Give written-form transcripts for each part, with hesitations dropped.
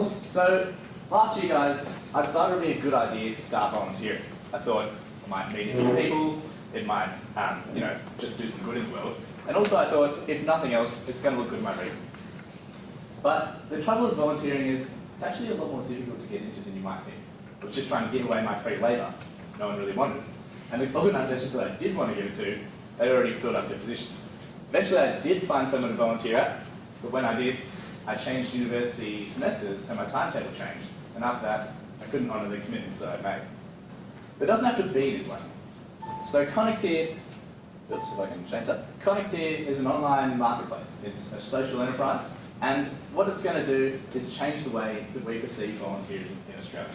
Awesome. So last year, guys, I decided it would be a good idea to start volunteering. I thought I might meet a few people, it might, just do some good in the world. And also I thought, if nothing else, it's going to look good in my resume. But the trouble with volunteering is, it's actually a lot more difficult to get into than you might think. I was just trying to give away my free labour. No one really wanted it. And the organisations that I did want to give it to, they already filled up their positions. Eventually I did find someone to volunteer at, but when I did, I changed university semesters and my timetable changed. And after that, I couldn't honour the commitments that I'd made. But it doesn't have to be this way. So Connecteer, oops, if I can change that. Connecteer is an online marketplace. It's a social enterprise. And what it's going to do is change the way that we perceive volunteers in Australia.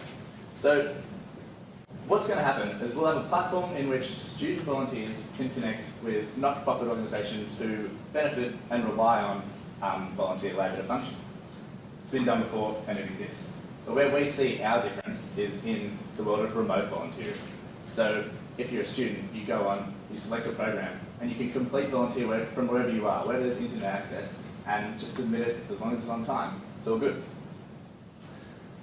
So what's going to happen is we'll have a platform in which student volunteers can connect with not-for-profit organisations who benefit and rely on volunteer labour to function. It's been done before and it exists. But where we see our difference is in the world of remote volunteering. So if you're a student, you go on, you select a program, and you can complete volunteer work from wherever you are, wherever there's internet access, and just submit it as long as it's on time. It's all good.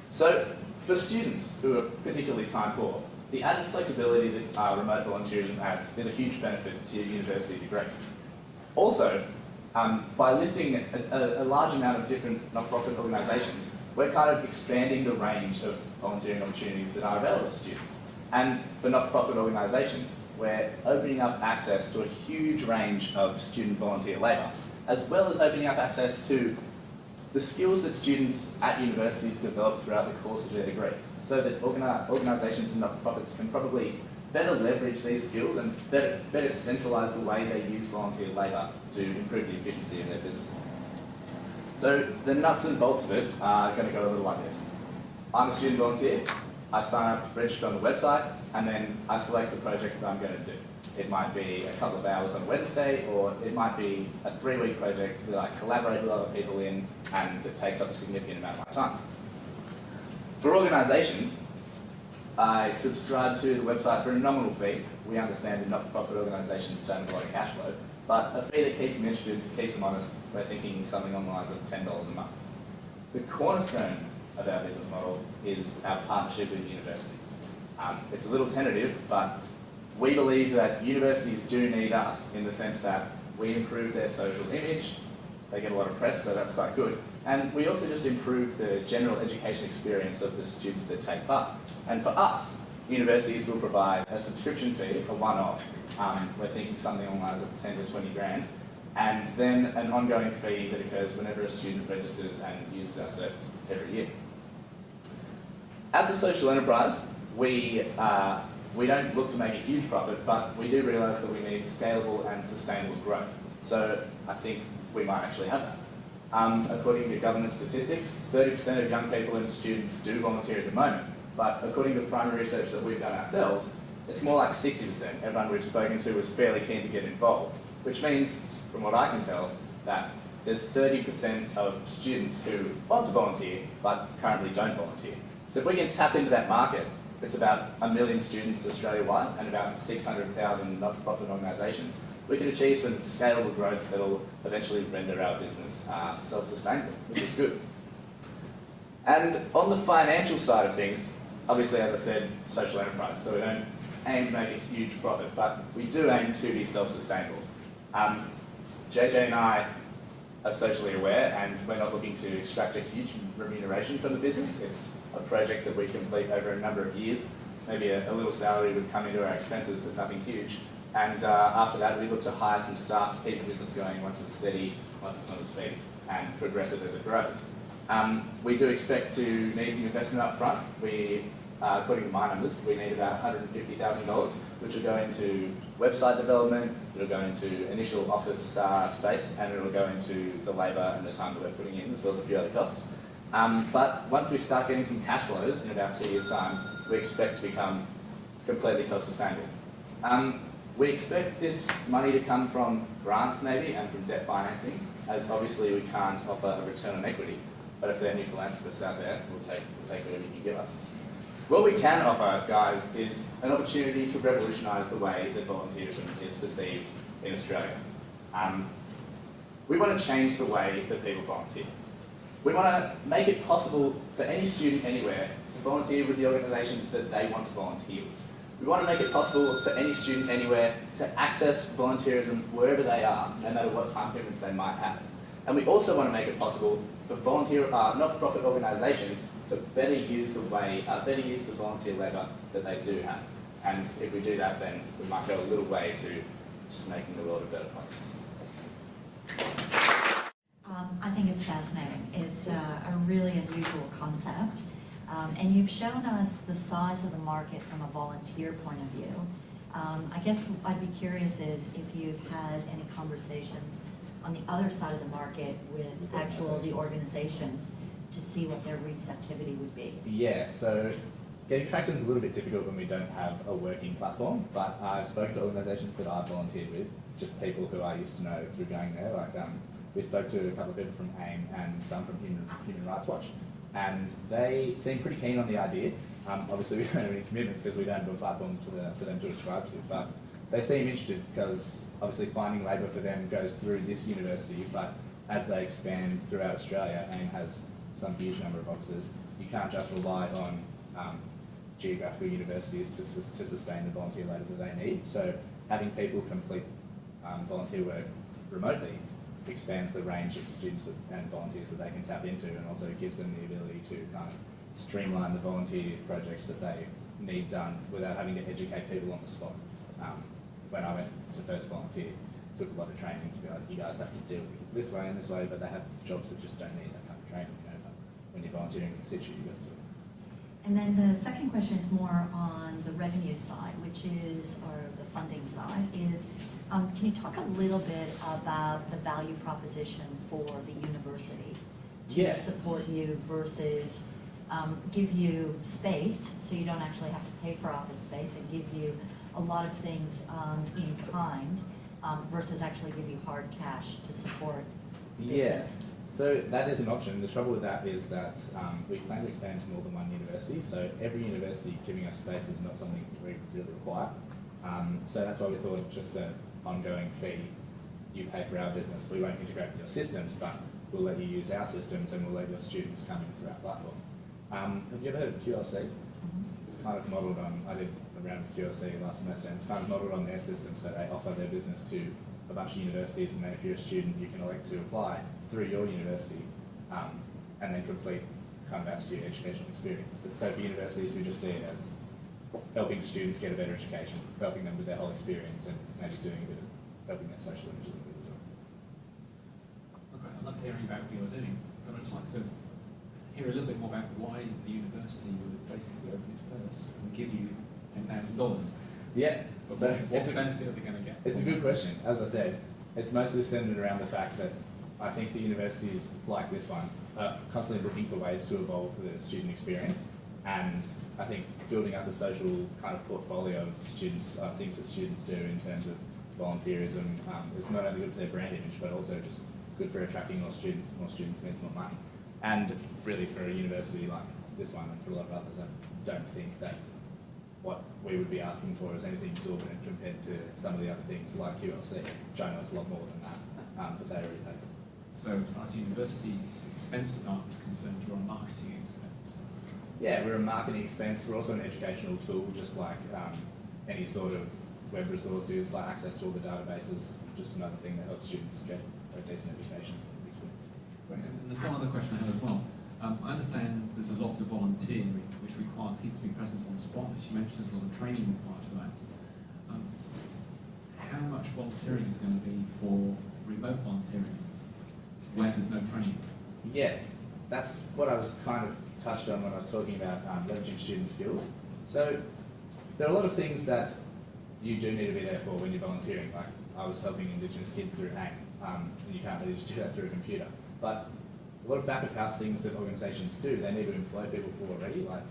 So for students who are particularly time poor, the added flexibility that remote volunteerism adds is a huge benefit to your university degree. Also, by listing a large amount of different not-for-profit organisations, we're kind of expanding the range of volunteering opportunities that are available to students. And for not-for-profit organisations, we're opening up access to a huge range of student volunteer labour, as well as opening up access to the skills that students at universities develop throughout the course of their degrees, so that organisations and not-for-profits can probably better leverage these skills and better centralise the way they use volunteer labour to improve the efficiency of their businesses. So the nuts and bolts of it are going to go a little like this. I'm a student volunteer, I sign up, register on the website, and then I select the project that I'm going to do. It might be a couple of hours on a Wednesday, or it might be a 3-week project that I collaborate with other people in and that takes up a significant amount of my time. For organisations, I subscribe to the website for a nominal fee. We understand that not-for-profit organisations don't have a lot of cash flow, but a fee that keeps them interested, keeps them honest. We're thinking something on the lines of $10 a month. The cornerstone of our business model is our partnership with universities. It's a little tentative, but we believe that universities do need us in the sense that we improve their social image, they get a lot of press, so that's quite good. And we also just improve the general education experience of the students that take part. And for us, universities will provide a subscription fee, a one-off. We're thinking something along the lines of 10 to 20 grand, and then an ongoing fee that occurs whenever a student registers and uses our service every year. As a social enterprise, we don't look to make a huge profit, but we do realise that we need scalable and sustainable growth. So I think we might actually have that. According to government statistics, 30% of young people and students do volunteer at the moment, but according to primary research that we've done ourselves, it's more like 60%. Everyone we've spoken to was fairly keen to get involved, which means, from what I can tell, that there's 30% of students who want to volunteer, but currently don't volunteer. So if we can tap into that market, it's about 1 million students Australia-wide and about 600,000 not-for-profit organisations. We can achieve some scalable growth that will eventually render our business self-sustainable, which is good. And on the financial side of things, obviously, as I said, social enterprise, so we don't aim to make a huge profit, but we do aim to be self-sustainable. JJ and I are socially aware, and we're not looking to extract a huge remuneration from the business. It's a project that we complete over a number of years. Maybe a little salary would come into our expenses, but nothing huge. And after that, we look to hire some staff to keep the business going once it's steady, once it's on its feet, and progress it as it grows. We do expect to need some investment up front. According to my numbers, we need about $150,000, which will go into website development, it'll go into initial office space, and it'll go into the labour and the time that we're putting in, as well as a few other costs. But once we start getting some cash flows in about 2 years' time, we expect to become completely self-sustainable. We expect this money to come from grants maybe and from debt financing, as obviously we can't offer a return on equity. But if there are any philanthropists out there, we'll take whatever you can give us. What we can offer, guys, is an opportunity to revolutionise the way that volunteerism is perceived in Australia. We want to change the way that people volunteer. We want to make it possible for any student anywhere to volunteer with the organisation that they want to volunteer with. We want to make it possible for any student anywhere to access volunteerism wherever they are, no matter what time commitments they might have. And we also want to make it possible for not-for-profit organisations to better use the volunteer labour that they do have. And if we do that, then we might go a little way to just making the world a better place. I think it's fascinating. It's a really unusual concept. And you've shown us the size of the market from a volunteer point of view. I guess I'd be curious is if you've had any conversations on the other side of the market with the organizations to see what their receptivity would be. Yeah, so getting traction is a little bit difficult when we don't have a working platform, but I've spoken to organisations that I've volunteered with, just people who I used to know through going there. Like we spoke to a couple of people from AIM and some from Human Rights Watch, and they seem pretty keen on the idea. Obviously we don't have any commitments because we don't have a platform for them to ascribe to, but they seem interested because obviously finding labour for them goes through this university, but as they expand throughout Australia, AIM has some huge number of offices. You can't just rely on geographical universities to sustain the volunteer labour that they need. So having people complete volunteer work remotely expands the range of students and volunteers that they can tap into, and also gives them the ability to kind of streamline the volunteer projects that they need done without having to educate people on the spot. When I went to first volunteer, it took a lot of training to be like, you guys have to do it this way and this way, but they have jobs that just don't need that kind of training. But when you're volunteering in situ, you've got to do it. And then the second question is more on the revenue side, which is, or the funding side, is can you talk a little bit about the value proposition for the university to support you versus give you space, so you don't actually have to pay for office space, and give you a lot of things in kind versus actually give you hard cash to support business? Yeah, so that is an option. The trouble with that is that we plan to expand to more than one university, so every university giving us space is not something we really require. So that's why we thought just an ongoing fee, you pay for our business. We won't integrate with your systems, but we'll let you use our systems and we'll let your students come in through our platform. Have you ever heard of QLC? Mm-hmm. It's kind of modelled on, I did a round with QLC last semester, and it's kind of modelled on their system, so they offer their business to a bunch of universities, and then if you're a student, you can elect to apply through your university and then complete kind of as to your educational experience. But so for universities, we just see it as helping students get a better education, helping them with their whole experience, and maybe doing a bit of helping their social image a little bit as well. Okay, I'd love to hear about what you're doing, but I'd just like to hear a little bit more about why the university would basically open its purse and give you $10,000. Yeah. So what's the benefit are they going to get? It's a good question. As I said, it's mostly centred around the fact that I think the universities like this one are constantly looking for ways to evolve the student experience, and I think building up a social kind of portfolio of students, things that students do in terms of volunteerism is not only good for their brand image, but also just good for attracting more students. More students means more money. And really for a university like this one, and for a lot of others, I don't think that what we would be asking for is anything exorbitant compared to some of the other things like QLC, which I know is a lot more than that, but they already pay. So as far as the university's expense department is concerned, you're a marketing expense? Yeah, we're a marketing expense. We're also an educational tool, just like any sort of web resources, like access to all the databases, just another thing that helps students get a decent education experience. Right. And there's one other question I have as well. I understand there's a lot of volunteering which requires people to be present on the spot. As you mentioned, there's a lot of training required for that. How much volunteering is going to be for remote volunteering where there's no training? Yeah, that's what I was kind of touched on when I was talking about leveraging student skills. So there are a lot of things that you do need to be there for when you're volunteering. Like I was helping Indigenous kids through AIM, and you can't really just do that through a computer. But a lot of back-of-house things that organisations do, they need to employ people for already, like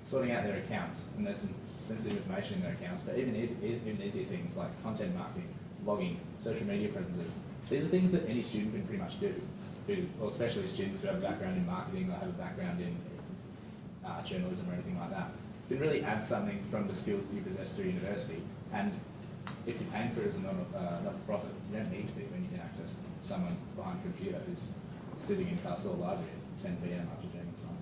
sorting out their accounts, and there's some sensitive information in their accounts, but even easier things like content marketing, blogging, social media presences. These are things that any student can pretty much do, or especially students who have a background in marketing or have a background in journalism or anything like that. You can really add something from the skills that you possess through university, and if you're paying for it as a not-for-profit, you don't need to be when you can access someone behind a computer who's sitting in Castle Library 10 p.m. after doing something.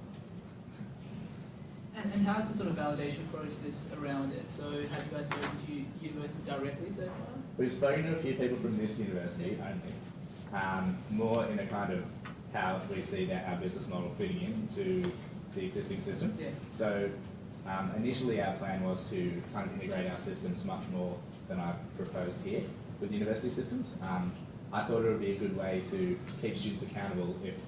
And how's the sort of validation process around it? So have you guys spoken to universities directly so far? We've spoken to a few people from this university only, more in a kind of how we see that our business model fitting into the existing systems. Yeah. So initially our plan was to kind of integrate our systems much more than I've proposed here with university systems. I thought it would be a good way to keep students accountable if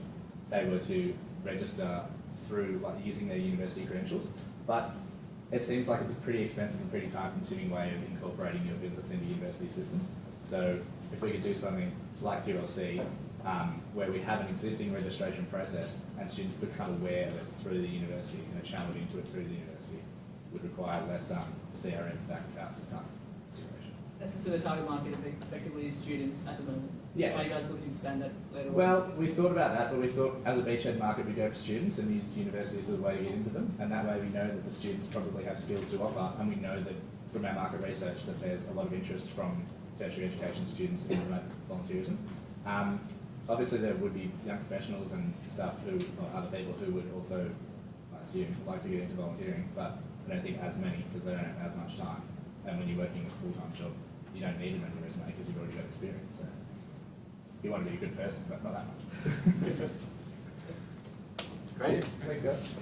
they were to register through using their university credentials, but it seems like it's a pretty expensive and pretty time-consuming way of incorporating your business into university systems. So if we could do something like QLC, where we have an existing registration process and students become aware of it through the university and are channeled into it through the university, would require less CRM back of house kind of situation. So the target market effectively is students at the moment. Yeah. Are you guys looking to expand that later on? Well, we thought about that, but we thought as a beachhead market we go for students and use universities as a way to get into them, and that way we know that the students probably have skills to offer, and we know that from our market research that there's a lot of interest from tertiary education students in remote volunteerism. Obviously there would be young professionals and staff or other people who would also, I assume, like to get into volunteering, but I don't think as many because they don't have as much time. And when you're working a full-time job, you don't need it on your resume because you've already got experience. So you want to be a good person, but not that much. Great. Thanks, guys.